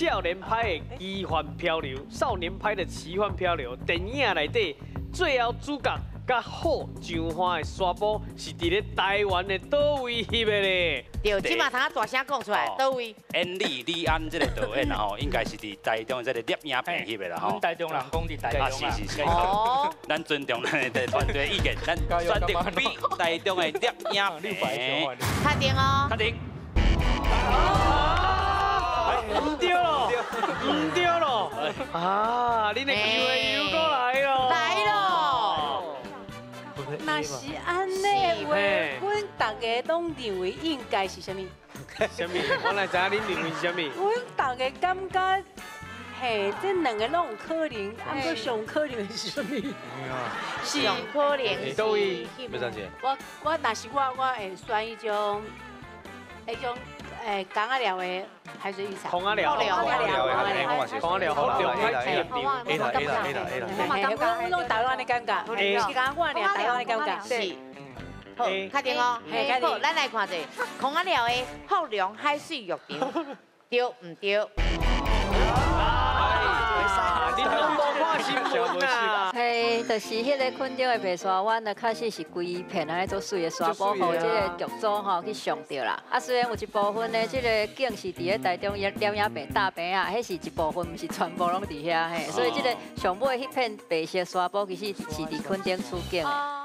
少年派的奇幻漂流，少年派的奇幻漂流电影内底最后主角甲好上花的沙坡是伫咧台湾的倒位翕的咧？对，即马通大声讲出来，倒位？李安这个导演吼，应该是伫台中这个摄影棚翕的啦吼。阮台中人讲伫台中啊。是。哦。咱尊重咱的团队意见，咱选择比台中的摄影棚。确定哦。确定。唔对咯，唔对咯！啊，恁的机会又过来咯！来咯！那是安尼话，阮大家拢认为应该是啥物？啥物？我来知影恁认为是啥物？阮大家感觉，嘿，这两个拢有可能，啊，不过上可能是啥物？是上可能是。倒位？没上去。我若是我会选迄种港仔寮的海水浴场。空啊寮，空啊寮，空啊寮，好聊，A 啦，我嘛感觉，阮拢台湾的感觉，是讲我俩台湾的感觉。是。好，确定哦。好，咱来看者，空啊寮的后龙海水浴场，对唔对？你拢无看新闻啊？嘿，就是迄个垦丁的白沙湾呢，确实是规片安尼做水的沙坡，互这个剧组吼去上着啦。啊，虽然有一部分呢，这个景是伫咧台中摄影棚大棚啊，迄是一部分，毋是全部拢伫遐嘿。所以这个上尾迄片白色沙坡其实是伫垦丁取景的。